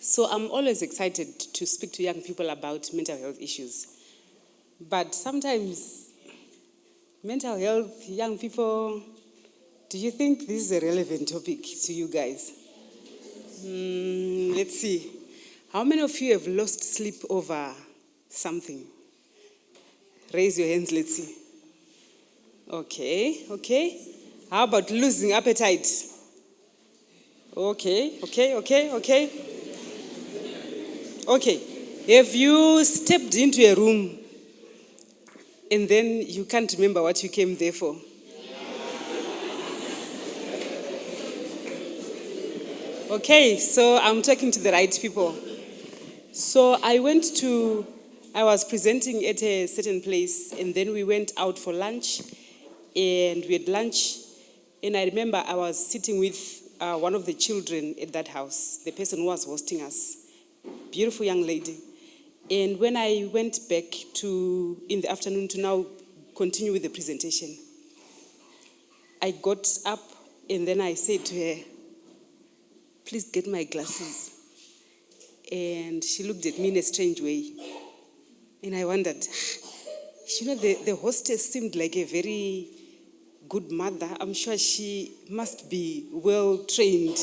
So I'm always excited to speak to young people about mental health issues. But sometimes, mental health, young people, do you think this is a relevant topic to you guys? Let's see. How many of you have lost sleep over something? Raise your hands, let's see. Okay. How about losing appetite? Okay. Okay. Have you stepped into a room and then you can't remember what you came there for? Okay, so I'm talking to the right people. So I was presenting at a certain place, and then we went out for lunch, and we had lunch, and I remember I was sitting with one of the children at that house, the person who was hosting us, beautiful young lady. And when I went back in the afternoon to now continue with the presentation, I got up and then I said to her, "Please get my glasses." And she looked at me in a strange way. And I wondered, the hostess seemed like a very good mother. I'm sure she must be well trained.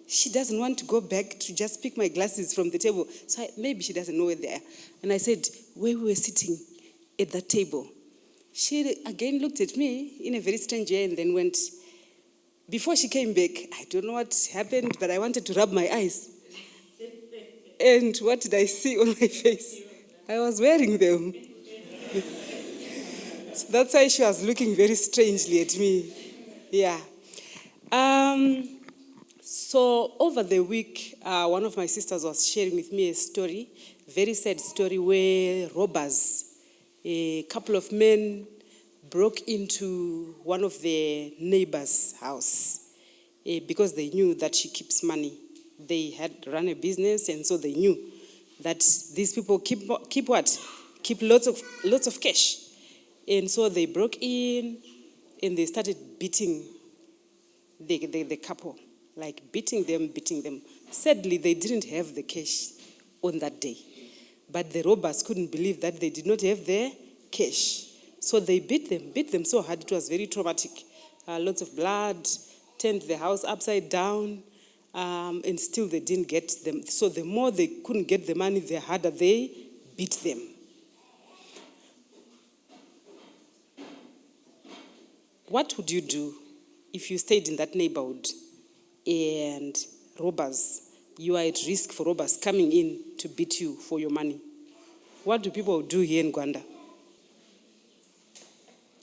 She doesn't want to go back to just pick my glasses from the table. So maybe she doesn't know where they are. And I said, where we were sitting at that table. She again looked at me in a very strange way and then went. Before she came back, I don't know what happened, but I wanted to rub my eyes. And what did I see on my face? I was wearing them. So that's why she was looking very strangely at me. Yeah. So over the week, one of my sisters was sharing with me a story, very sad story, where robbers, a couple of men, broke into one of the neighbors' house because they knew that she keeps money. They had run a business, and so they knew that these people keep what? Keep lots of cash. And so they broke in and they started beating the couple, like beating them. Sadly, they didn't have the cash on that day. But the robbers couldn't believe that they did not have their cash. So they beat them so hard. It was very traumatic. Lots of blood, turned the house upside down, and still they didn't get them. So the more they couldn't get the money, the harder they beat them. What would you do if you stayed in that neighborhood and you are at risk for robbers coming in to beat you for your money? What do people do here in Rwanda?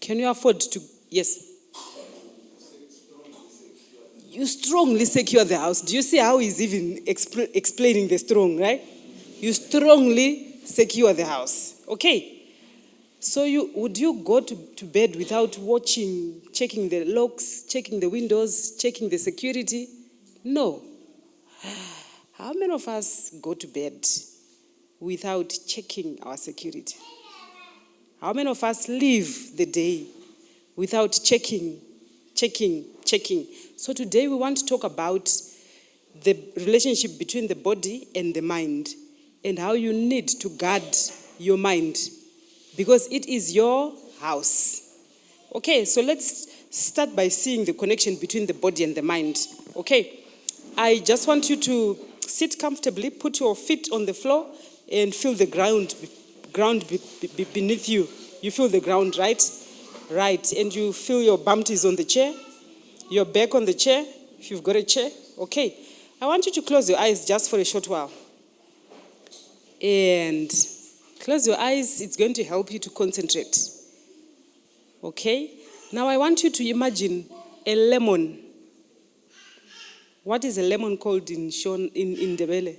Can you afford to? Yes. You strongly secure the house. Do you see how he's even explaining the strong, right? You strongly secure the house. Okay. So would you go to bed without watching, checking the locks, checking the windows, checking the security? No. How many of us go to bed without checking our security? How many of us live the day without checking? So today we want to talk about the relationship between the body and the mind and how you need to guard your mind because it is your house. Okay, so let's start by seeing the connection between the body and the mind. Okay, I just want you to sit comfortably, put your feet on the floor and feel the ground beneath you. You feel the ground, right? Right, and you feel your bumties on the chair, your back on the chair, if you've got a chair. Okay, I want you to close your eyes just for a short while. And close your eyes, it's going to help you to concentrate. Okay, now I want you to imagine a lemon. What is a lemon called in Ndebele?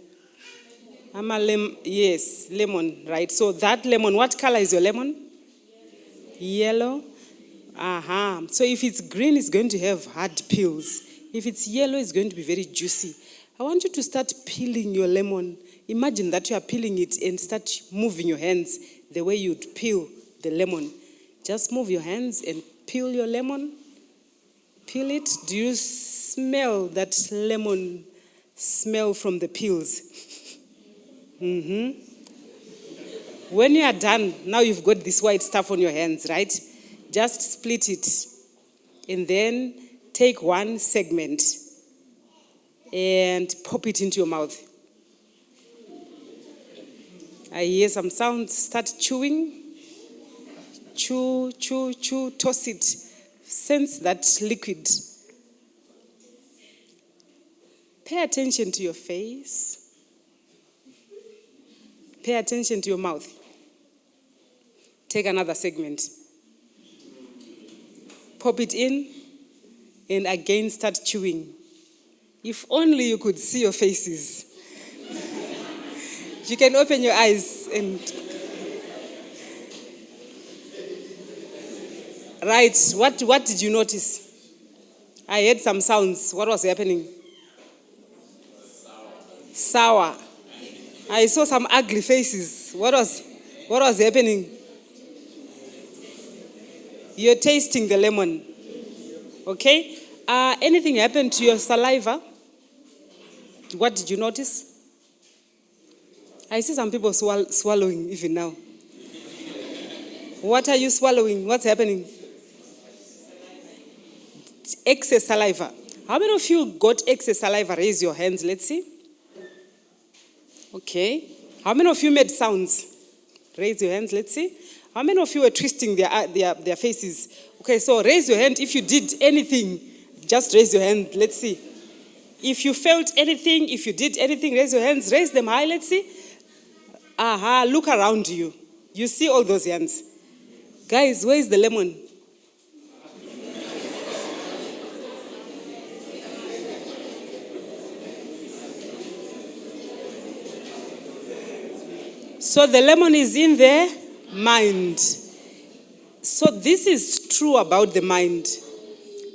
Yes, lemon, right? So that lemon, what color is your lemon? Yellow. So if it's green, it's going to have hard peels. If it's yellow, it's going to be very juicy. I want you to start peeling your lemon. Imagine that you are peeling it and start moving your hands the way you'd peel the lemon. Just move your hands and peel your lemon. Peel it. Do you smell that lemon smell from the peels? When you are done, now you've got this white stuff on your hands, right? Just split it. And then take one segment and pop it into your mouth. I hear some sounds. Start chewing. Chew, chew, chew, toss it. Sense that liquid. Pay attention to your face. Pay attention to your mouth. Take another segment. Pop it in, and again start chewing. If only you could see your faces. You can open your eyes and... Right, what did you notice? I heard some sounds. What was happening? Sour. I saw some ugly faces. What was happening? You're tasting the lemon. Okay? Anything happened to your saliva? What did you notice? I see some people swallowing even now. What are you swallowing? What's happening? Excess saliva. How many of you got excess saliva? Raise your hands. Let's see. Okay. How many of you made sounds? Raise your hands. Let's see. How many of you were twisting their faces? Okay, so raise your hand if you did anything. Just raise your hand. Let's see. If you felt anything, if you did anything, raise your hands. Raise them high. Let's see. Look around you. You see all those hands. Guys, where is the lemon? So the lemon is in the mind. So this is true about the mind.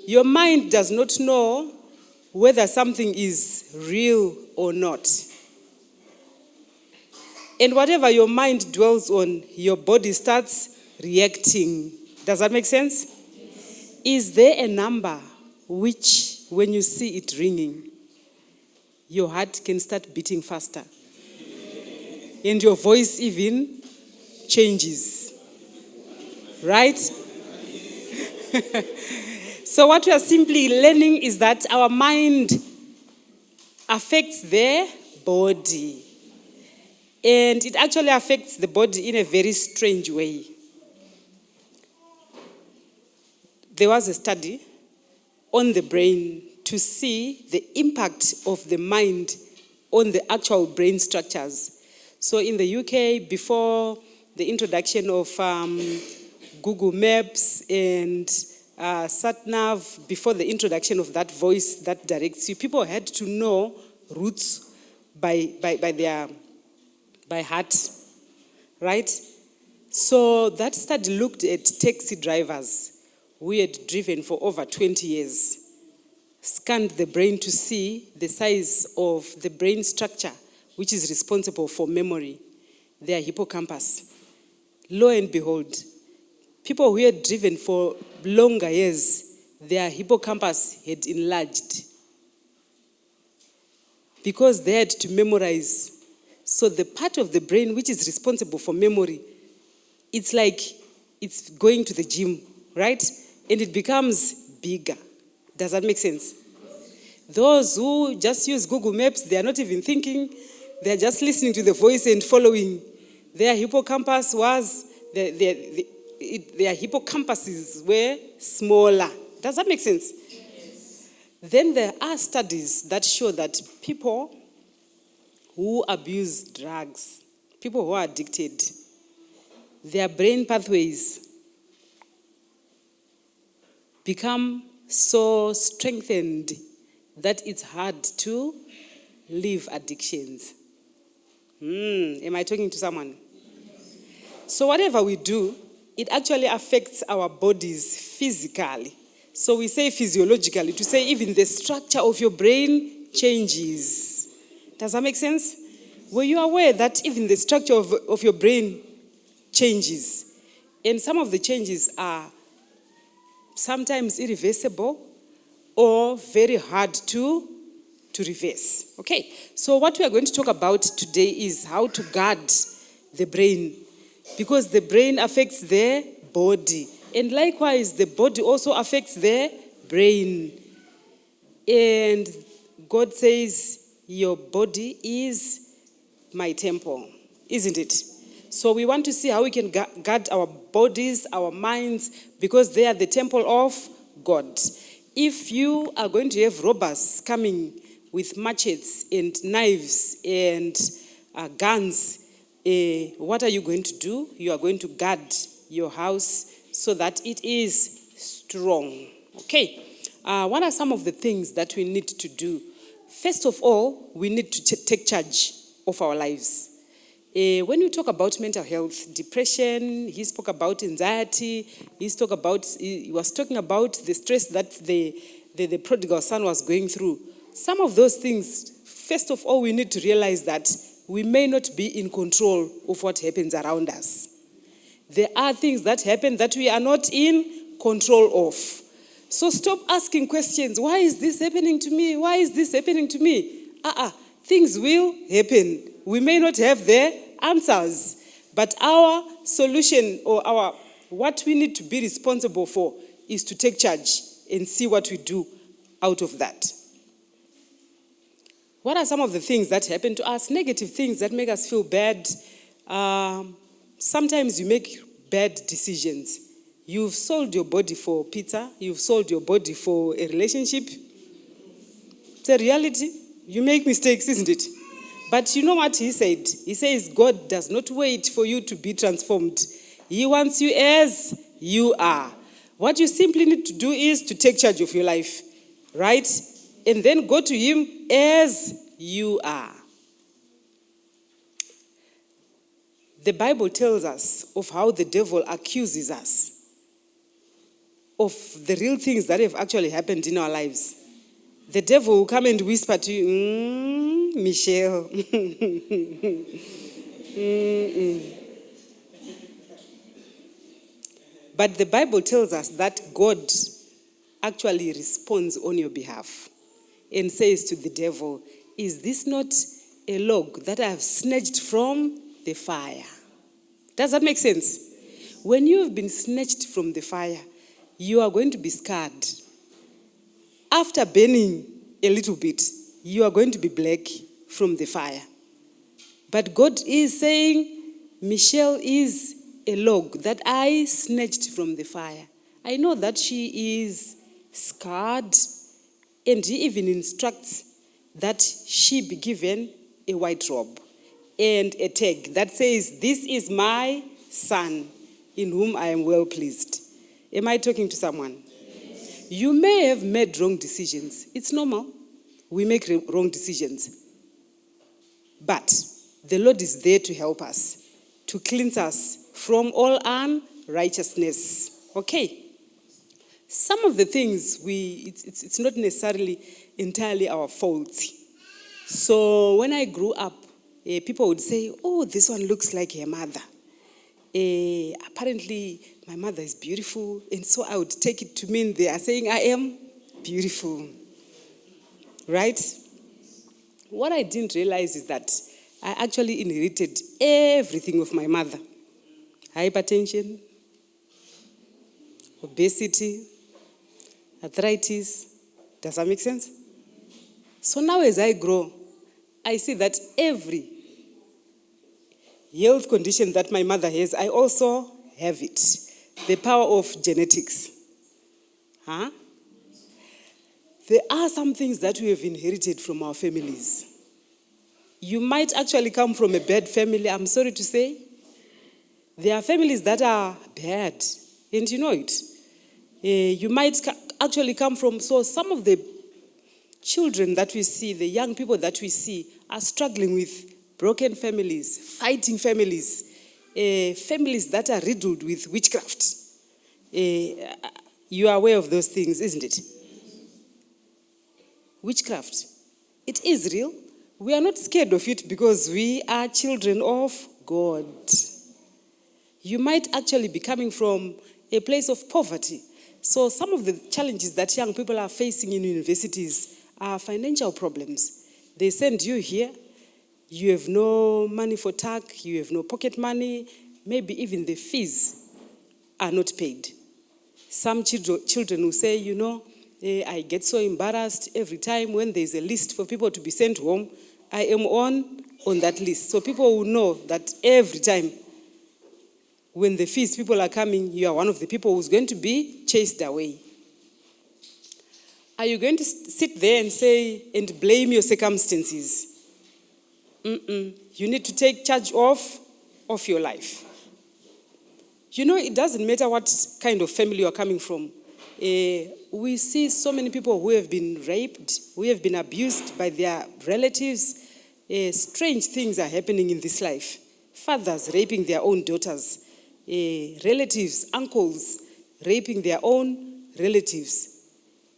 Your mind does not know whether something is real or not. And whatever your mind dwells on, your body starts reacting. Does that make sense? Is there a number which, when you see it ringing, your heart can start beating faster? And your voice even changes. Right? So what we are simply learning is that our mind affects the body. And it actually affects the body in a very strange way. There was a study on the brain to see the impact of the mind on the actual brain structures. So in the UK, before the introduction of Google Maps and SatNav, before the introduction of that voice that directs you, people had to know routes by heart, right? So that study looked at taxi drivers who had driven for over 20 years, scanned the brain to see the size of the brain structure which is responsible for memory, their hippocampus. Lo and behold, people who had driven for longer years, their hippocampus had enlarged because they had to memorize. So the part of the brain which is responsible for memory, it's like it's going to the gym, right? And it becomes bigger. Does that make sense? Those who just use Google Maps, they are not even thinking, they're just listening to the voice and following. Their hippocampus was, their hippocampuses were smaller. Does that make sense? Yes. Then there are studies that show that people who abuse drugs, people who are addicted, their brain pathways become so strengthened that it's hard to leave addictions. Am I talking to someone? So whatever we do, it actually affects our bodies physically. So we say physiologically, to say even the structure of your brain changes. Does that make sense? Were you aware that even the structure of your brain changes? And some of the changes are sometimes irreversible or very hard to to reverse. Okay, so what we are going to talk about today is how to guard the brain, because the brain affects the body, and likewise the body also affects the brain. And God says your body is my temple, isn't it? So we want to see how we can guard our bodies, our minds, because they are the temple of God. If you are going to have robbers coming with machetes and knives and guns, what are you going to do? You are going to guard your house so that it is strong. Okay. What are some of the things that we need to do? First of all, we need to take charge of our lives. When you talk about mental health, depression, he spoke about anxiety, he was talking about the stress that the prodigal son was going through. Some of those things, first of all, we need to realize that we may not be in control of what happens around us. There are things that happen that we are not in control of. So stop asking questions. Why is this happening to me? Why is this happening to me? Things will happen. We may not have the answers, but our solution or what we need to be responsible for is to take charge and see what we do out of that. What are some of the things that happen to us? Negative things that make us feel bad. Sometimes you make bad decisions. You've sold your body for pizza. You've sold your body for a relationship. It's a reality. You make mistakes, isn't it? But you know what he said? He says God does not wait for you to be transformed. He wants you as you are. What you simply need to do is to take charge of your life, right? And then go to him as you are. The Bible tells us of how the devil accuses us of the real things that have actually happened in our lives. The devil will come and whisper to you, Michelle. But the Bible tells us that God actually responds on your behalf and says to the devil, is this not a log that I have snatched from the fire? Does that make sense? When you have been snatched from the fire, you are going to be scarred. After burning a little bit, you are going to be black from the fire. But God is saying, Michelle is a log that I snatched from the fire. I know that she is scarred, and he even instructs that she be given a white robe and a tag that says, this is my son in whom I am well pleased. Am I talking to someone? Yes. You may have made wrong decisions. It's normal. We make wrong decisions. But the Lord is there to help us, to cleanse us from all unrighteousness. Okay? Some of the things, it's not necessarily entirely our fault. So when I grew up, people would say, oh, this one looks like her mother. Apparently, my mother is beautiful, and so I would take it to mean they are saying I am beautiful. Right? What I didn't realize is that I actually inherited everything of my mother. Hypertension, obesity, arthritis. Does that make sense? So now as I grow, I see that every health condition that my mother has, I also have it. The power of genetics. There are some things that we have inherited from our families. You might actually come from a bad family, I'm sorry to say. There are families that are bad, and you know it. You might actually come from, so some of the children that we see, the young people that we see, are struggling with broken families, fighting families, families that are riddled with witchcraft. You are aware of those things, isn't it? Witchcraft. It is real. We are not scared of it because we are children of God. You might actually be coming from a place of poverty. So some of the challenges that young people are facing in universities are financial problems. They send you here, you have no money for tax, you have no pocket money, maybe even the fees are not paid. Some children will say, I get so embarrassed every time when there's a list for people to be sent home, I am on that list. So people will know that every time when the fees people are coming, you are one of the people who's going to be chased away. Are you going to sit there and say and blame your circumstances? You need to take charge of your life. It doesn't matter what kind of family you are coming from. We see so many people who have been raped, who have been abused by their relatives. Strange things are happening in this life. Fathers raping their own daughters. Relatives, uncles raping their own relatives.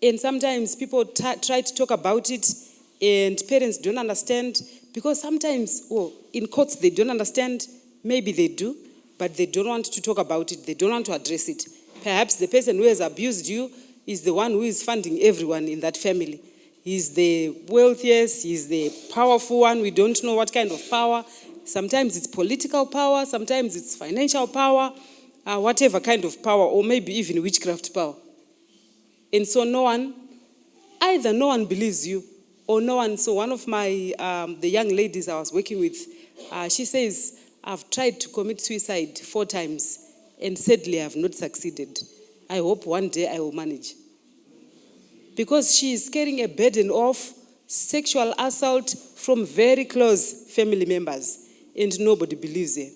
And sometimes people try to talk about it and parents don't understand because sometimes, in courts they don't understand, maybe they do, but they don't want to talk about it, they don't want to address it. Perhaps the person who has abused you is the one who is funding everyone in that family. He's the wealthiest, he's the powerful one, we don't know what kind of power. Sometimes it's political power, sometimes it's financial power, whatever kind of power, or maybe even witchcraft power. And so either no one believes you, or no one. So one of my, the young ladies I was working with, she says, I've tried to commit suicide 4 times, and sadly I have not succeeded. I hope one day I will manage. Because she is carrying a burden of sexual assault from very close family members, and nobody believes her.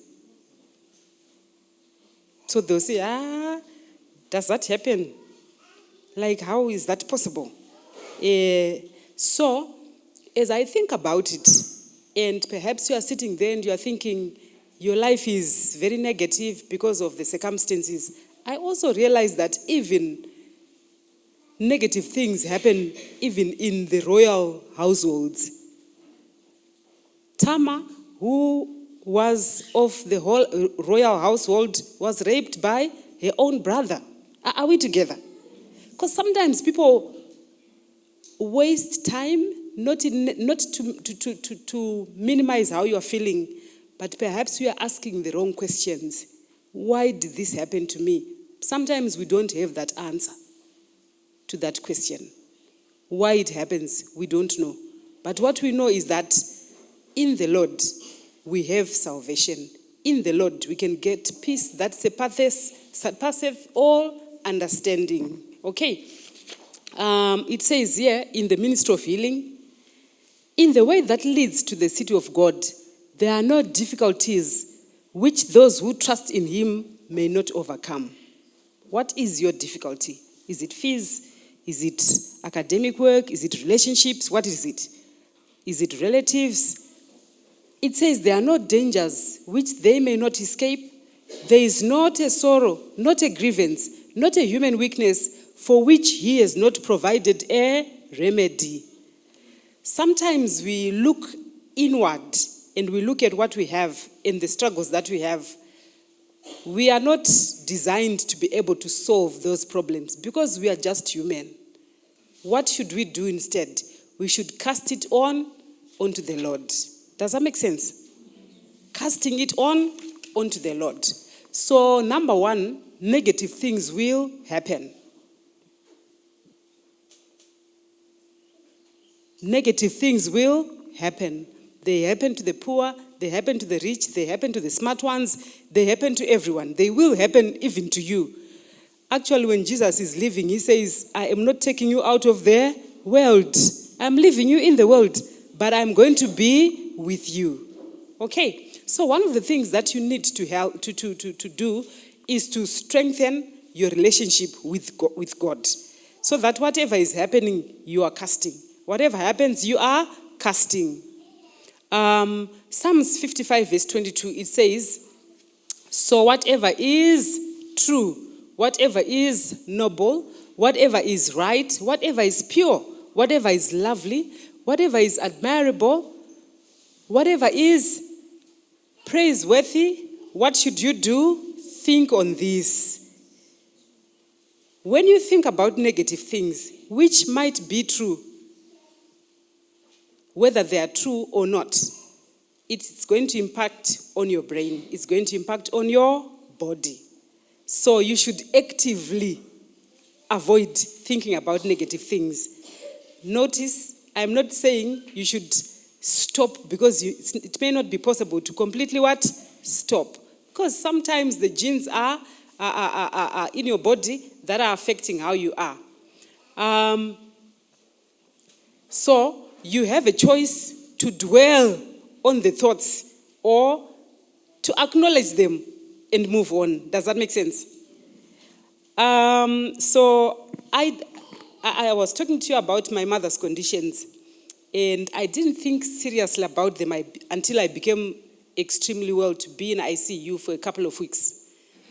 So they'll say, does that happen? Like, how is that possible? So, as I think about it, and perhaps you are sitting there and you are thinking your life is very negative because of the circumstances, I also realize that even negative things happen even in the royal households. Tamar, who was of the whole royal household, was raped by her own brother. Are we together? Because sometimes people waste time, not to minimize how you are feeling, but perhaps you are asking the wrong questions. Why did this happen to me? Sometimes we don't have that answer to that question. Why it happens, we don't know. But what we know is that in the Lord, we have salvation. In the Lord, we can get peace that surpasseth all understanding. Okay. It says here, in the ministry of healing, in the way that leads to the city of God, there are no difficulties which those who trust in him may not overcome. What is your difficulty? Is it fees? Is it academic work? Is it relationships? What is it? Is it relatives? It says there are no dangers which they may not escape. There is not a sorrow, not a grievance, not a human weakness for which he has not provided a remedy. Sometimes we look inward and we look at what we have and the struggles that we have. We are not designed to be able to solve those problems because we are just human. What should we do instead? We should cast it onto the Lord. Does that make sense? Casting it onto the Lord. So, number 1, negative things will happen. Negative things will happen. They happen to the poor, they happen to the rich, they happen to the smart ones, they happen to everyone. They will happen even to you. Actually, when Jesus is leaving, he says, I am not taking you out of the world. I'm leaving you in the world, but I'm going to be with you. Okay, so one of the things that you need to help to do is to strengthen your relationship with God. So that whatever is happening, you are casting. Whatever happens, you are casting. Psalms 55 verse 22, it says, so whatever is true, whatever is noble, whatever is right, whatever is pure, whatever is lovely, whatever is admirable, whatever is praiseworthy, what should you do? Think on this. When you think about negative things, which might be true, whether they are true or not, it's going to impact on your brain. It's going to impact on your body. So you should actively avoid thinking about negative things. Notice, I'm not saying you should stop, because it may not be possible to completely what? Stop. Because sometimes the genes are in your body that are affecting how you are. So you have a choice to dwell on the thoughts or to acknowledge them and move on. Does that make sense? So I was talking to you about my mother's conditions, and I didn't think seriously about them until I became extremely well to be in ICU for a couple of weeks.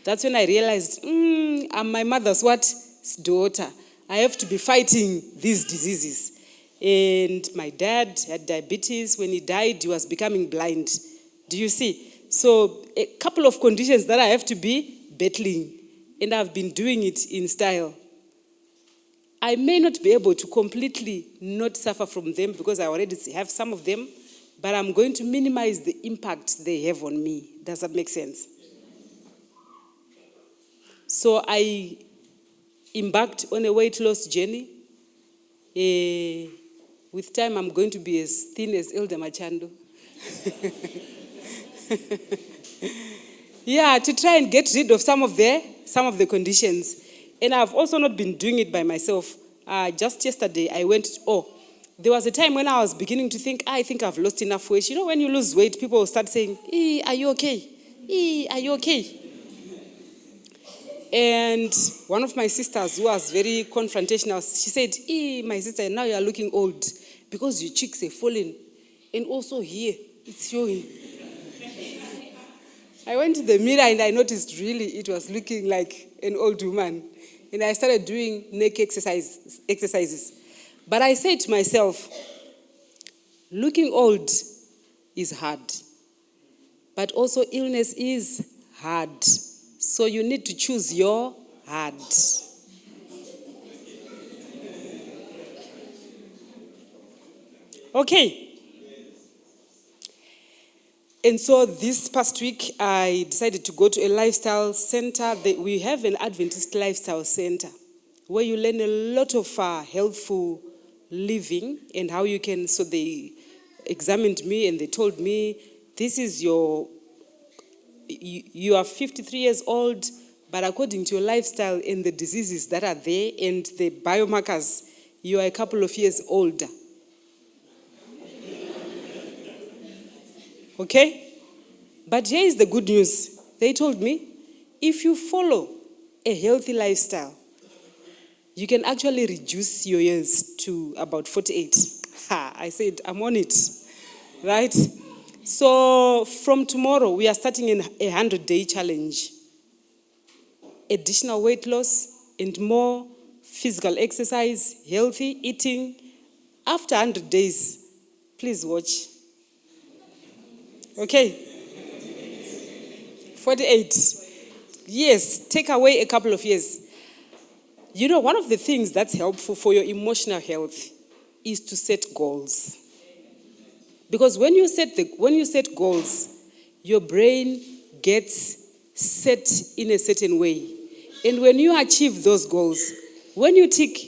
That's when I realized, I'm my mother's what? Daughter. I have to be fighting these diseases. And my dad had diabetes. When he died, he was becoming blind. Do you see? So a couple of conditions that I have to be battling, and I've been doing it in style. I may not be able to completely not suffer from them because I already have some of them, but I'm going to minimize the impact they have on me. Does that make sense? So I embarked on a weight loss journey. With time, I'm going to be as thin as Elder Machando. Yeah, to try and get rid of some of the conditions. And I've also not been doing it by myself. Just yesterday, there was a time when I was beginning to think, I think I've lost enough weight. You know, when you lose weight, people will start saying, are you okay? Are you okay? And one of my sisters, who was very confrontational, she said, my sister, now you are looking old because your cheeks are falling. And also here, it's showing. I went to the mirror and I noticed really it was looking like an old woman. And I started doing neck exercises. But I said to myself, looking old is hard. But also illness is hard. So you need to choose your hard. Okay. And so this past week, I decided to go to a lifestyle center. We have an Adventist lifestyle center where you learn a lot of healthful living and how you can. So they examined me and they told me, this is you are 53 years old, but according to your lifestyle and the diseases that are there and the biomarkers, you are a couple of years older. Okay? But here is the good news. They told me, if you follow a healthy lifestyle, you can actually reduce your years to about 48. I said, I'm on it. Right? So from tomorrow, we are starting a 100-day challenge. Additional weight loss and more physical exercise, healthy eating. After 100 days, please watch. Okay. 48. Yes, take away a couple of years. You know, one of the things that's helpful for your emotional health is to set goals. Because when you set goals, your brain gets set in a certain way. And when you achieve those goals, when you tick,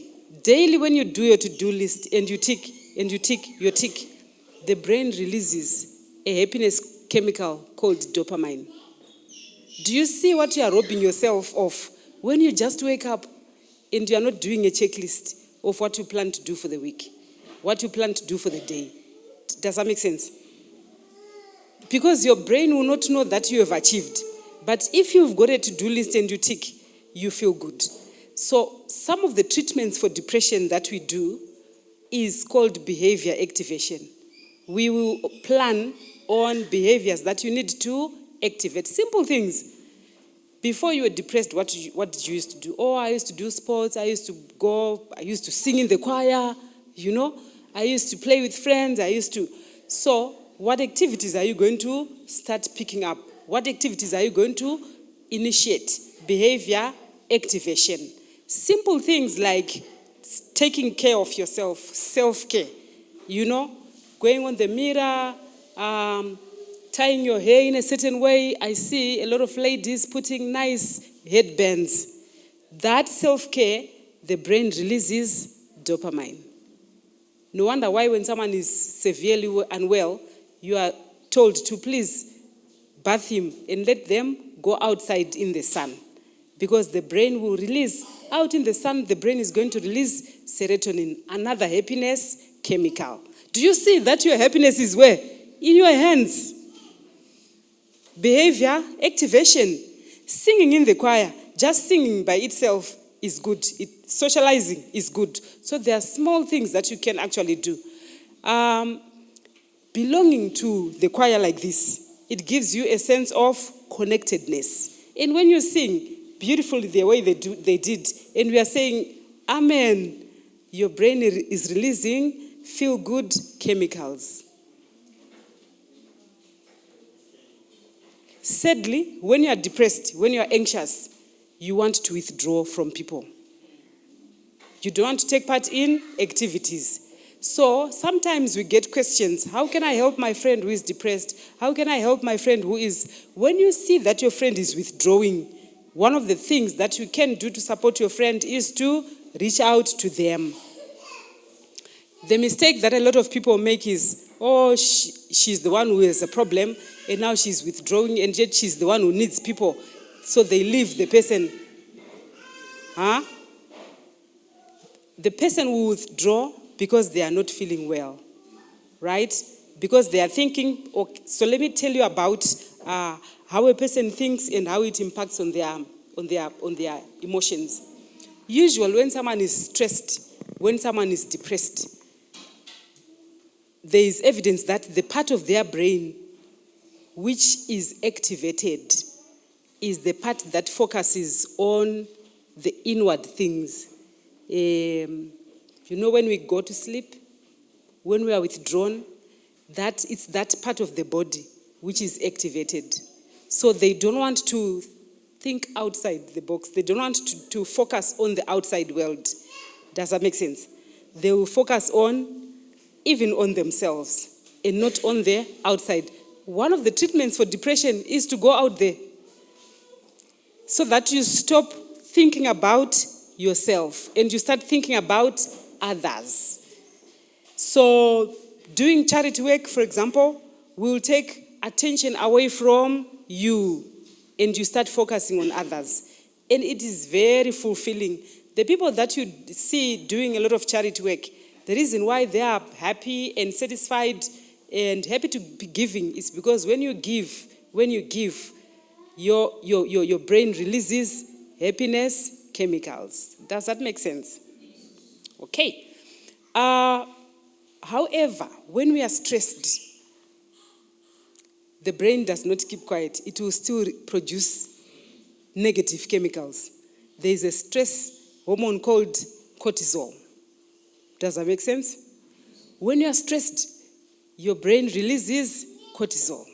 daily when you do your to-do list and you tick, the brain releases a happiness chemical called dopamine. Do you see what you are robbing yourself of when you just wake up and you are not doing a checklist of what you plan to do for the week, what you plan to do for the day? Does that make sense? Because your brain will not know that you have achieved. But if you've got a to-do list and you tick, you feel good. So some of the treatments for depression that we do is called behavior activation. We will plan on behaviors that you need to activate. Simple things. Before you were depressed, what did you used to do? Oh, I used to do sports. I used to sing in the choir, you know. I used to play with friends. So what activities are you going to start picking up? What activities are you going to initiate? Behavior activation. Simple things like taking care of yourself, self-care, you know. going on the mirror, tying your hair in a certain way. I see a lot of ladies putting nice headbands. That self-care, the brain releases dopamine. No wonder why when someone is severely unwell, you are told to please bath him and let them go outside in the sun. Because the brain will release, out in the sun, the brain is going to release serotonin, another happiness chemical. Do you see that your happiness is where? In your hands. Behavior, activation, singing in the choir, just singing by itself is good. Socializing is good. So there are small things that you can actually do. Belonging to the choir like this, it gives you a sense of connectedness. And when you sing beautifully the way they did, and we are saying, Amen, your brain is releasing feel-good chemicals. Sadly, when you are depressed, when you are anxious, you want to withdraw from people. You don't want to take part in activities. So sometimes we get questions, how can I help my friend who is depressed? How can I help my friend who is... When you see that your friend is withdrawing, one of the things that you can do to support your friend is to reach out to them. The mistake that a lot of people make is, she's the one who has a problem, and now she's withdrawing, and yet she's the one who needs people. So they leave the person. The person will withdraw because they are not feeling well, right? Because they are thinking, okay, so let me tell you about how a person thinks and how it impacts on their emotions. Usually when someone is stressed, when someone is depressed, there is evidence that the part of their brain which is activated is the part that focuses on the inward things. When we go to sleep, when we are withdrawn, that it's that part of the body which is activated. So they don't want to think outside the box. They don't want to focus on the outside world. Does that make sense? They will focus even on themselves and not on the outside. One of the treatments for depression is to go out there so that you stop thinking about yourself and you start thinking about others. So doing charity work, for example, will take attention away from you and you start focusing on others. And it is very fulfilling. The people that you see doing a lot of charity work, the reason why they are happy and satisfied and happy to be giving is because when you give, your brain releases happiness chemicals. Does that make sense? Okay. However, when we are stressed, the brain does not keep quiet. It will still produce negative chemicals. There is a stress hormone called cortisol. Does that make sense? When you are stressed, your brain releases cortisol.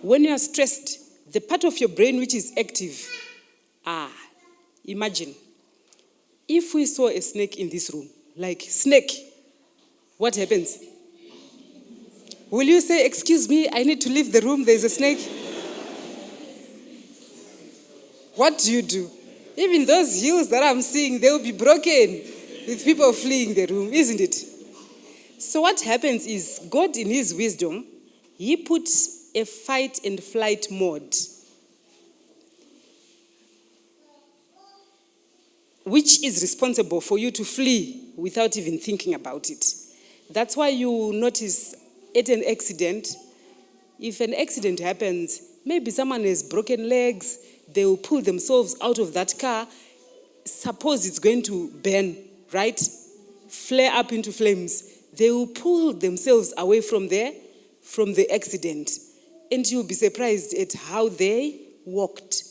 When you are stressed, the part of your brain which is active, imagine, if we saw a snake in this room, like snake, what happens? Will you say, excuse me, I need to leave the room, there's a snake? What do? Even those heels that I'm seeing, they will be broken with people fleeing the room, isn't it? So what happens is, God in his wisdom, he puts a fight and flight mode, which is responsible for you to flee without even thinking about it. That's why you notice at an accident, if an accident happens, maybe someone has broken legs, they will pull themselves out of that car. Suppose it's going to burn, right? Flare up into flames. They will pull themselves away from the accident. And you'll be surprised at how they walked.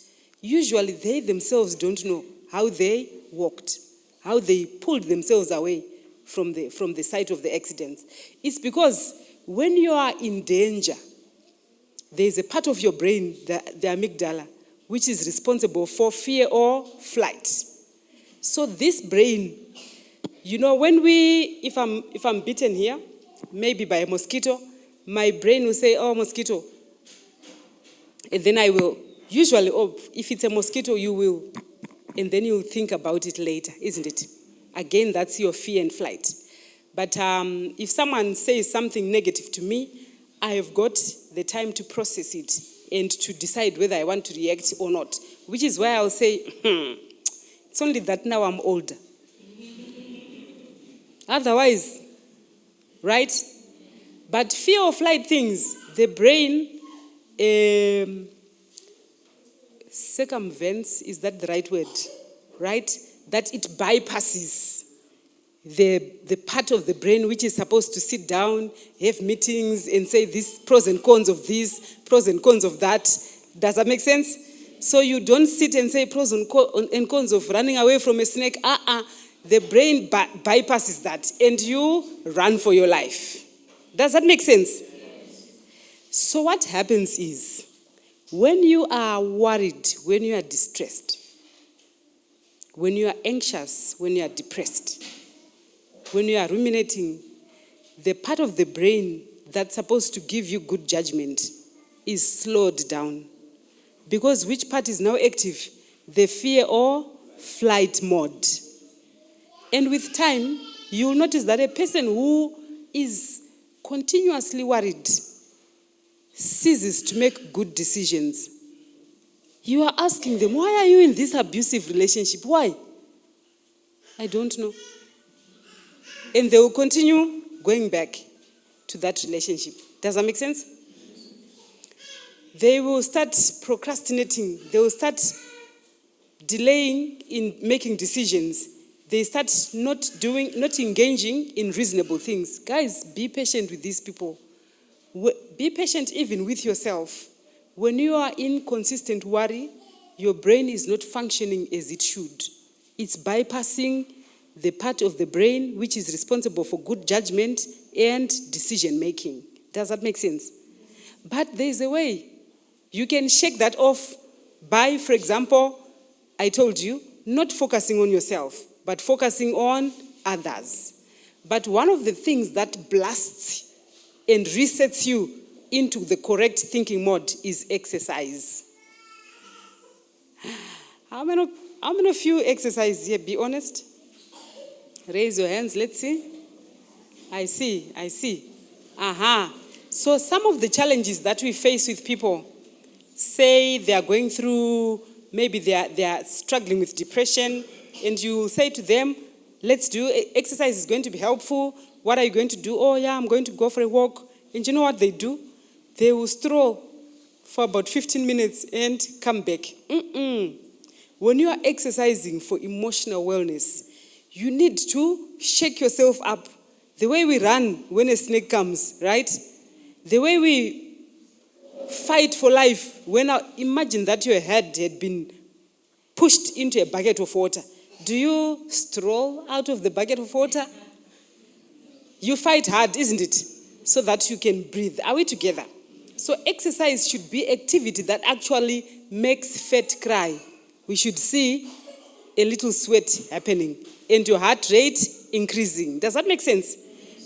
Usually they themselves don't know how they walked, how they pulled themselves away from the site of the accident. It's because when you are in danger, there's a part of your brain, the amygdala, which is responsible for fear or flight. So this brain You know, if I'm bitten here, maybe by a mosquito, my brain will say, oh, mosquito. And then I will, usually, if it's a mosquito, you will, and then you'll think about it later, isn't it? Again, that's your fear and flight. But if someone says something negative to me, I have got the time to process it and to decide whether I want to react or not. Which is why I'll say, it's only that now I'm older. Otherwise, right? But fear or flight things, the brain circumvents, is that the right word? Right? That it bypasses the part of the brain which is supposed to sit down, have meetings, and say this pros and cons of this, pros and cons of that. Does that make sense? So you don't sit and say pros and cons of running away from a snake. The brain bypasses that, and you run for your life. Does that make sense? So what happens is, when you are worried, when you are distressed, when you are anxious, when you are depressed, when you are ruminating, the part of the brain that's supposed to give you good judgment is slowed down. Because which part is now active? The fear or flight mode. And with time, you'll notice that a person who is continuously worried ceases to make good decisions. You are asking them, why are you in this abusive relationship? Why? I don't know. And they will continue going back to that relationship. Does that make sense? They will start procrastinating. They will start delaying in making decisions. They start not engaging in reasonable things. Guys, be patient with these people. Be patient even with yourself. When you are in consistent worry, your brain is not functioning as it should. It's bypassing the part of the brain which is responsible for good judgment and decision making. Does that make sense? But there's a way. You can shake that off by, for example, I told you, not focusing on yourself, but focusing on others. But one of the things that blasts and resets you into the correct thinking mode is exercise. How many of you exercise here? Be honest. Raise your hands. Let's see. I see. So some of the challenges that we face with people, say they are going through, maybe they are struggling with depression, and you say to them, let's do exercise is going to be helpful. What are you going to do? Oh yeah, I'm going to go for a walk. And you know what they do? They will stroll for about 15 minutes and come back. When you are exercising for emotional wellness, you need to shake yourself up. The way we run when a snake comes, right? The way we fight for life imagine that your head had been pushed into a bucket of water. Do you stroll out of the bucket of water? You fight hard, isn't it? So that you can breathe. Are we together? So exercise should be activity that actually makes fat cry. We should see a little sweat happening and your heart rate increasing. Does that make sense?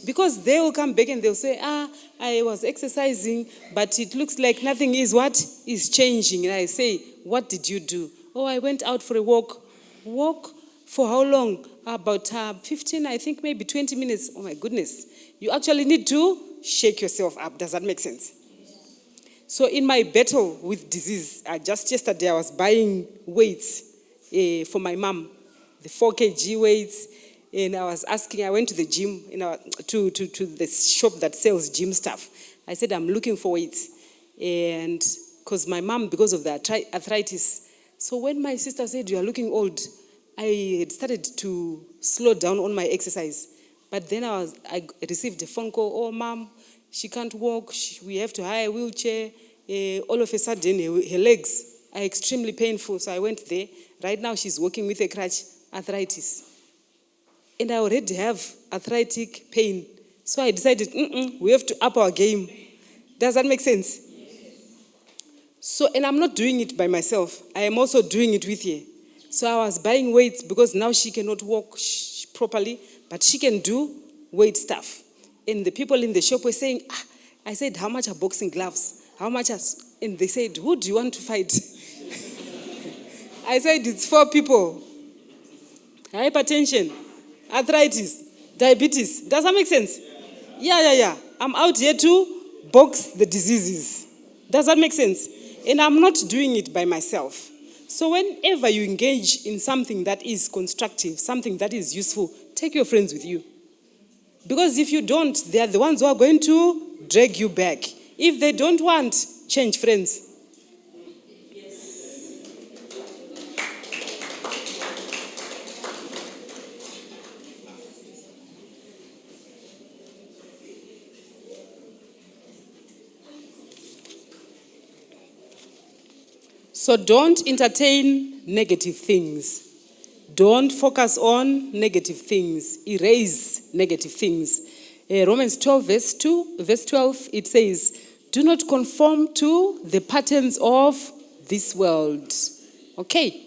Because they will come back and they'll say, I was exercising, but it looks like nothing is changing. And I say, what did you do? Oh, I went out for a walk. Walk for how long? About 15, I think maybe 20 minutes. Oh my goodness. You actually need to shake yourself up. Does that make sense? So in my battle with disease, just yesterday I was buying weights for my mom, the 4 kg weights, and I went to the gym, to the shop that sells gym stuff. I said, I'm looking for weights, and because my mom, because of the arthritis. So when my sister said, you are looking old, I had started to slow down on my exercise. But then I received a phone call, oh, Mom, she can't walk, we have to hire a wheelchair. All of a sudden, her legs are extremely painful. So I went there. Right now, she's walking with a crutch, arthritis. And I already have arthritic pain. So I decided, we have to up our game. Does that make sense? So, and I'm not doing it by myself. I am also doing it with her. So I was buying weights because now she cannot walk properly. but she can do weight stuff. And the people in the shop were saying, I said, how much are boxing gloves? How much are... And they said, who do you want to fight? I said, it's 4 people. Hypertension, arthritis, diabetes. Does that make sense? Yeah. I'm out here to box the diseases. Does that make sense? And I'm not doing it by myself. So whenever you engage in something that is constructive, something that is useful, take your friends with you. Because if you don't, they are the ones who are going to drag you back. If they don't want, change friends. So don't entertain negative things. Don't focus on negative things. Erase negative things. Romans 12, verse 12, it says, do not conform to the patterns of this world. Okay.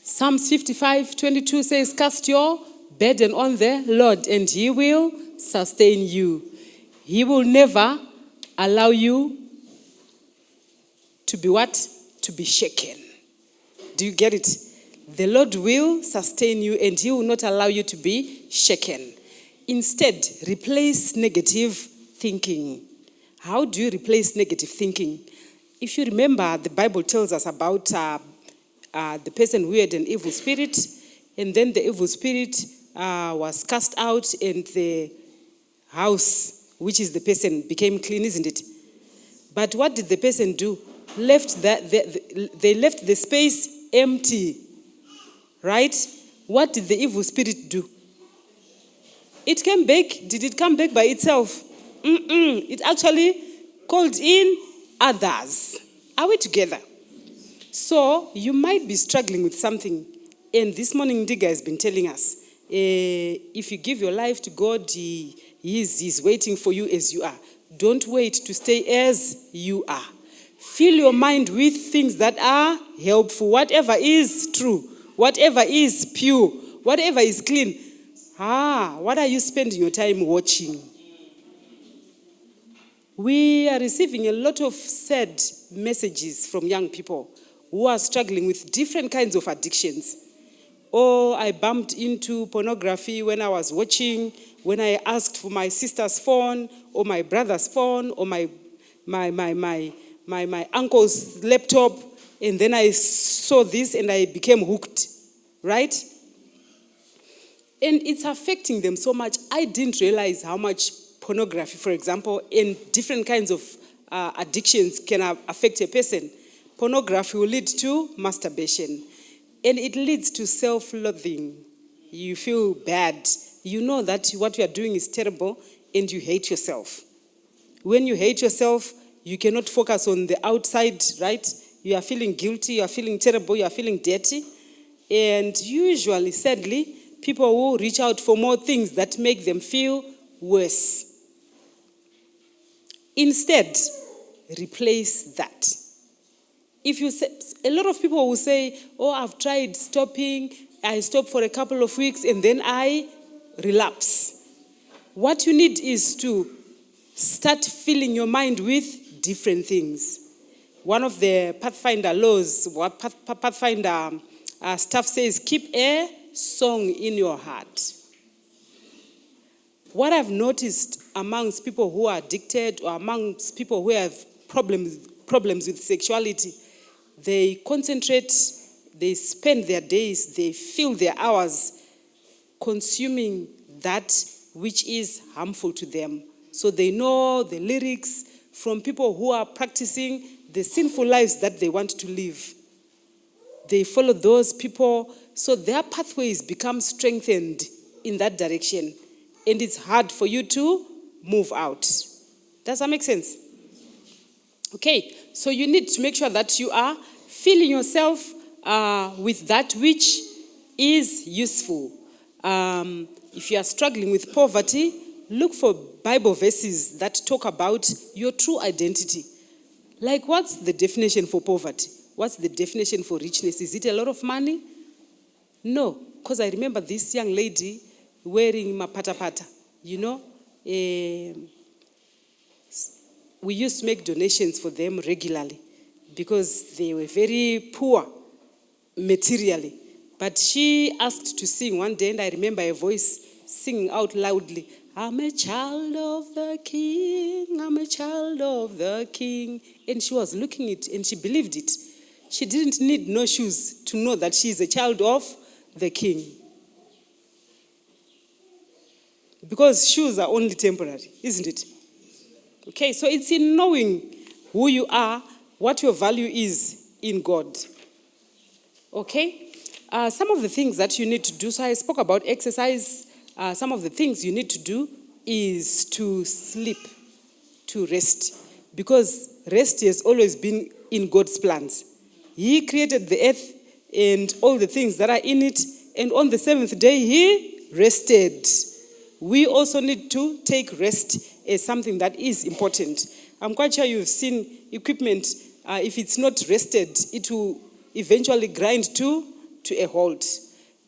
Psalms 55:22 says, cast your burden on the Lord and he will sustain you. He will never allow you to be what? To be shaken. Do you get it? The Lord will sustain you and he will not allow you to be shaken. Instead, replace negative thinking. How do you replace negative thinking? If you remember, the Bible tells us about the person who had an evil spirit, and then the evil spirit was cast out and the house, which is the person, became clean, isn't it? But what did the person do? They left the space empty, right? What did the evil spirit do? It came back. Did it come back by itself? It actually called in others. Are we together? So you might be struggling with something, and this morning Ndiga has been telling us, if you give your life to God, He's waiting for you as you are. Don't wait to stay as you are. Fill your mind with things that are helpful. Whatever is true, whatever is pure, whatever is clean. What are you spending your time watching? We are receiving a lot of sad messages from young people who are struggling with different kinds of addictions. I bumped into pornography when I was watching, when I asked for my sister's phone, or my brother's phone, or my uncle's laptop, and then I saw this and I became hooked, right? And it's affecting them so much. I didn't realize how much pornography, for example, and different kinds of addictions can affect a person. Pornography will lead to masturbation, and it leads to self-loathing. You feel bad. You know that what you are doing is terrible, and you hate yourself. When you hate yourself, you cannot focus on the outside, right? You are feeling guilty, you are feeling terrible, you are feeling dirty. And usually, sadly, people will reach out for more things that make them feel worse. Instead, replace that. If you say, a lot of people will say, I've tried stopping, I stop for a couple of weeks, and then I relapse. What you need is to start filling your mind with different things. One of the Pathfinder laws, what Pathfinder staff says, keep a song in your heart. What I've noticed amongst people who are addicted or amongst people who have problems with sexuality, they concentrate, they spend their days, they fill their hours consuming that which is harmful to them. So they know the lyrics from people who are practicing the sinful lives that they want to live. They follow those people, so their pathways become strengthened in that direction. And it's hard for you to move out. Does that make sense? Okay, so you need to make sure that you are filling yourself with that which is useful. If you are struggling with poverty, look for Bible verses that talk about your true identity. Like, what's the definition for poverty? What's the definition for richness? Is it a lot of money? No, because I remember this young lady, wearing mapata-pata, you know. We used to make donations for them regularly because they were very poor materially. But she asked to sing one day, and I remember a voice singing out loudly, "I'm a child of the King, I'm a child of the King." And she was looking it, and she believed it. She didn't need no shoes to know that she is a child of the King. Because shoes are only temporary, isn't it? Okay, so it's in knowing who you are, what your value is in God. Okay? Some of the things that you need to do, so I spoke about exercise. Some of the things you need to do is to sleep, to rest. Because rest has always been in God's plans. He created the earth and all the things that are in it, and on the seventh day, He rested. We also need to take rest as something that is important. I'm quite sure you've seen equipment, if it's not rested, it will eventually grind to a halt.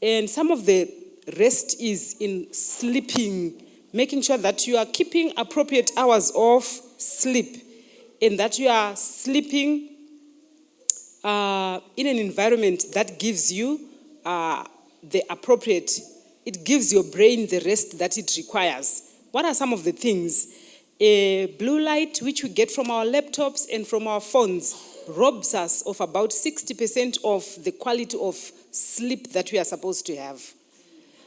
And some of the rest is in sleeping, making sure that you are keeping appropriate hours of sleep, and that you are sleeping in an environment that gives you the appropriate, it gives your brain the rest that it requires. What are some of the things? Blue light, which we get from our laptops and from our phones, robs us of about 60% of the quality of sleep that we are supposed to have.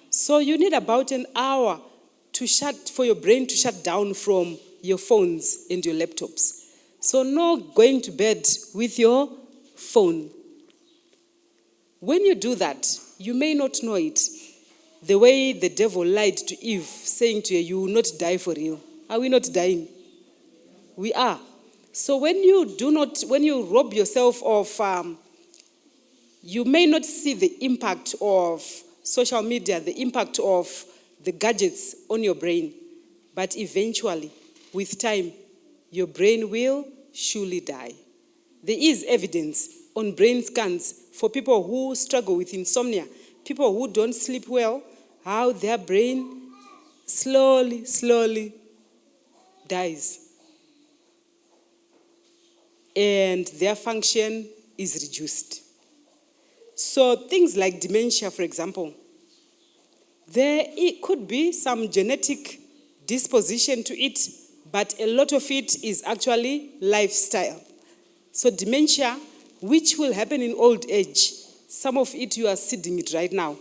So you need about an hour for your brain to shut down from your phones and your laptops. So no going to bed with your phone. When you do that, you may not know it. The way the devil lied to Eve, saying to her, "You will not die for real." Are we not dying? We are. So when you rob yourself of, you may not see the impact of social media, the impact of the gadgets on your brain. But eventually, with time, your brain will surely die. There is evidence on brain scans for people who struggle with insomnia, people who don't sleep well, how their brain slowly dies. And their function is reduced. So things like dementia, for example, it could be some genetic disposition to it, but a lot of it is actually lifestyle. So dementia, which will happen in old age, some of it you are seeding it right now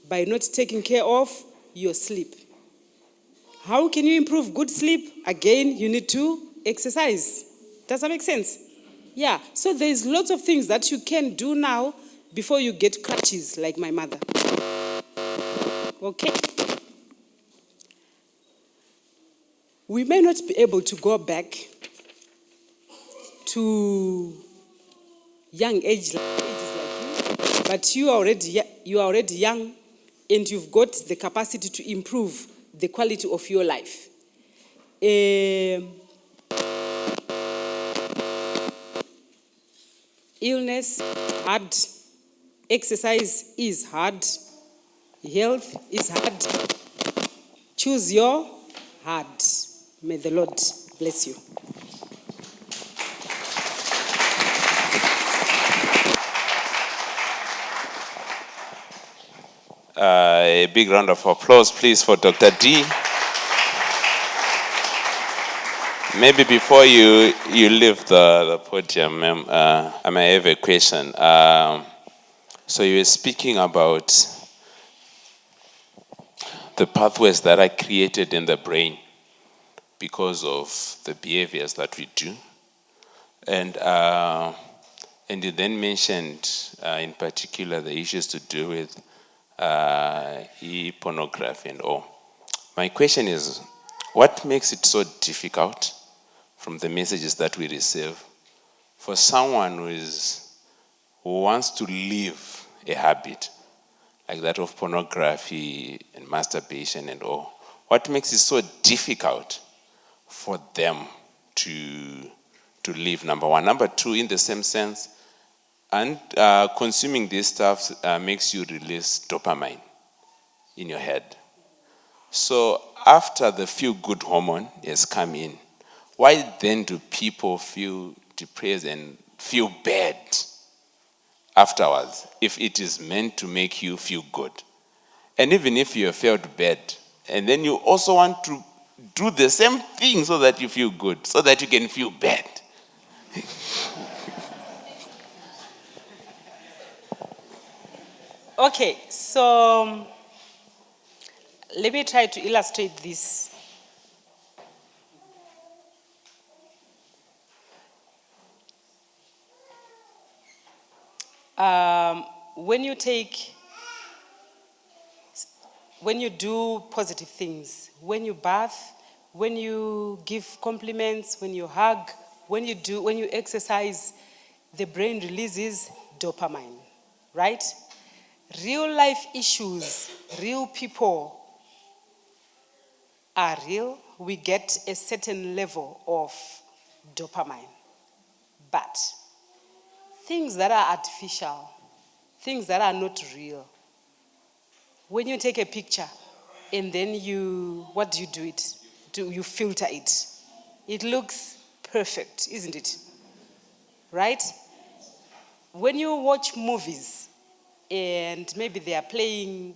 by not taking care of your sleep. How can you improve good sleep? Again, you need to exercise. Does that make sense? Yeah, so there's lots of things that you can do now before you get crutches like my mother. Okay. We may not be able to go back to young ages like you, but you are already young, and you've got the capacity to improve the quality of your life. Illness, hard. Exercise is hard. Health is hard. Choose your hard. May the Lord bless you. A big round of applause, please, for Dr. D. Maybe before you leave the podium, ma'am, I may have a question. So you were speaking about the pathways that are created in the brain because of the behaviors that we do. And you then mentioned, in particular, the issues to do with e-pornography and all. My question is, what makes it so difficult from the messages that we receive for someone who wants to leave a habit like that of pornography and masturbation and all? What makes it so difficult for them to leave, number one? Number two, in the same sense, and consuming this stuff makes you release dopamine in your head. So after the feel-good hormone has come in, why then do people feel depressed and feel bad afterwards if it is meant to make you feel good? And even if you have felt bad, and then you also want to do the same thing so that you feel good, so that you can feel bad. Okay, so let me try to illustrate this. When you do positive things, when you bath, when you give compliments, when you hug, when you exercise, the brain releases dopamine, right? Real life issues, real people are real. We get a certain level of dopamine. But things that are artificial, things that are not real, when you take a picture and then what do you do it? You filter it. It looks perfect, isn't it? Right? When you watch movies and maybe they are playing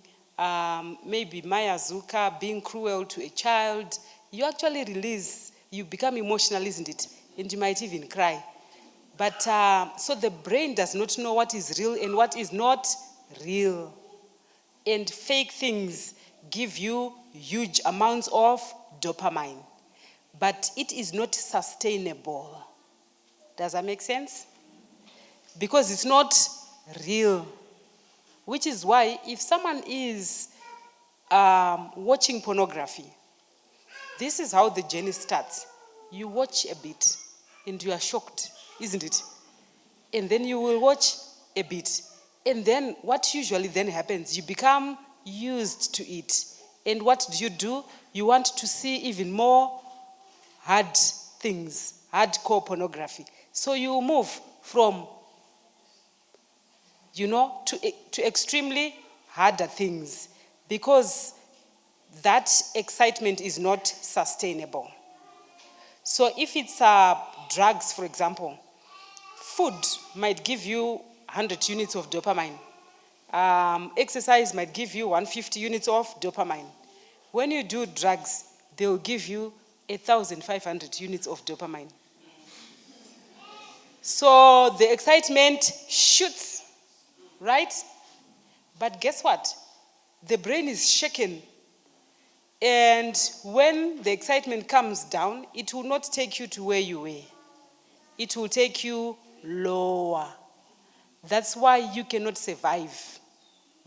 maybe Maya Zuka being cruel to a child, you actually you become emotional, isn't it? And you might even cry. But so the brain does not know what is real and what is not real. And fake things give you huge amounts of dopamine. But it is not sustainable. Does that make sense? Because it's not real. Which is why if someone is watching pornography, this is how the journey starts. You watch a bit and you are shocked, isn't it? And then you will watch a bit. And then what usually then happens, you become used to it. And what do? You want to see even more hard things, hardcore pornography. So you move from, to extremely harder things because that excitement is not sustainable. So if it's drugs, for example, food might give you 100 units of dopamine. Exercise might give you 150 units of dopamine. When you do drugs, they will give you 1,500 units of dopamine. So the excitement shoots, right? But guess what? The brain is shaken. And when the excitement comes down, it will not take you to where you were. It will take you lower. That's why you cannot survive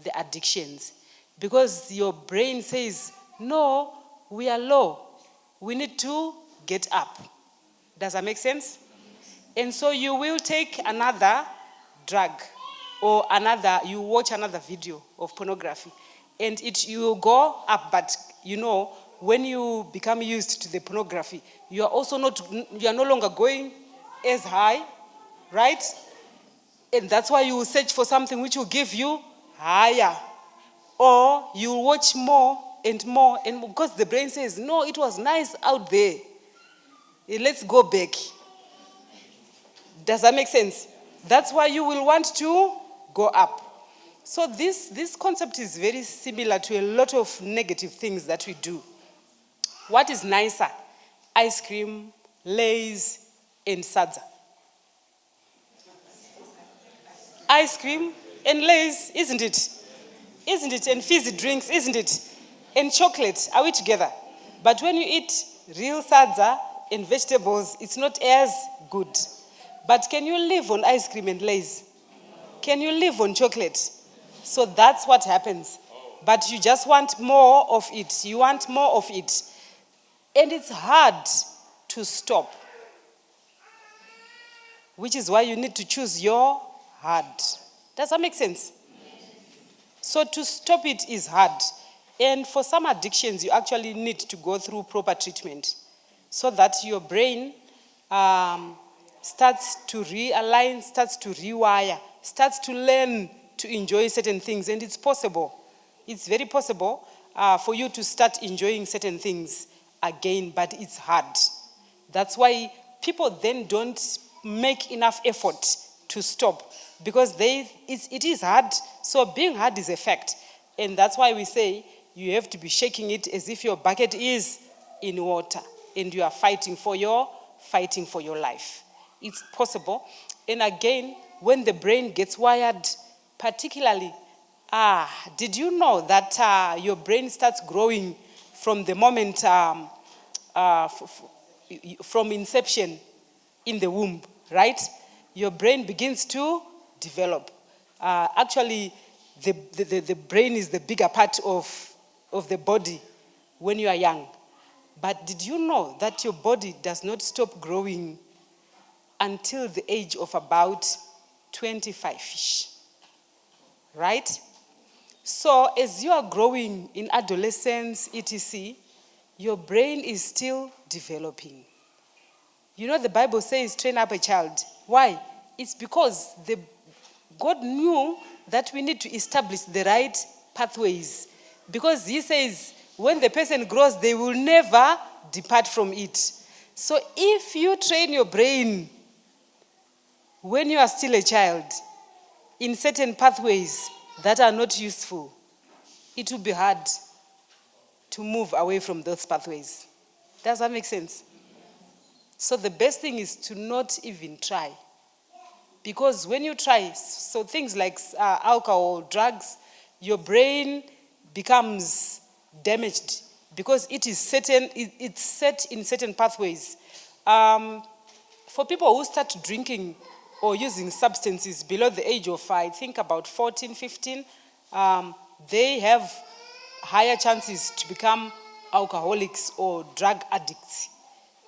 the addictions. Because your brain says, no, we are low. We need to get up. Does that make sense? And so you will take another drug or you watch another video of pornography and you will go up, but when you become used to the pornography, you are no longer going as high, right? And that's why you will search for something which will give you higher. Or you will watch more and more, and because the brain says, no, it was nice out there. Let's go back. Does that make sense? That's why you will want to go up. So this concept is very similar to a lot of negative things that we do. What is nicer? Ice cream, Lay's, and sadza. Ice cream and Lay's, isn't it? Isn't it? And fizzy drinks, isn't it? And chocolate, are we together? But when you eat real sadza and vegetables, it's not as good. But can you live on ice cream and Lay's? Can you live on chocolate? So that's what happens. But you just want more of it. You want more of it. And it's hard to stop. Which is why you need to choose your heart. Does that make sense? So to stop it is hard. And for some addictions, you actually need to go through proper treatment so that your brain starts to realign, starts to rewire, starts to learn to enjoy certain things. And it's possible. It's very possible. for you to start enjoying certain things again, but it's hard. That's why people then don't make enough effort to stop, because it is hard. So being hard is a fact. And that's why we say you have to be shaking it as if your bucket is in water and you are fighting for your life. It's possible. And again, when the brain gets wired, particularly, did you know that your brain starts growing from the moment, from inception in the womb, right? Your brain begins to develop. Actually, the brain is the bigger part of the body when you are young. But did you know that your body does not stop growing until the age of about 25-ish, right? So as you are growing in adolescence, etc., your brain is still developing. You know, the Bible says train up a child. Why? It's because God knew that we need to establish the right pathways. Because he says when the person grows, they will never depart from it. So if you train your brain when you are still a child in certain pathways that are not useful, it will be hard to move away from those pathways. Does that make sense? So the best thing is to not even try. Because when you try, so things like alcohol, drugs, your brain becomes damaged because it's set in certain pathways. For people who start drinking or using substances below the age of, I think, about 14, 15, they have higher chances to become alcoholics or drug addicts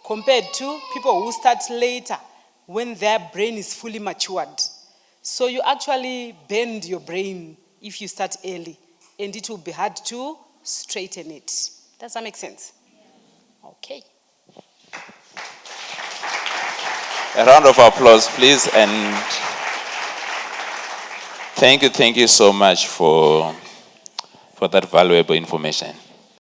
compared to people who start later when their brain is fully matured. So you actually bend your brain if you start early, and it will be hard to straighten it. Does that make sense? Okay. A round of applause, please. And thank you so much for that valuable information.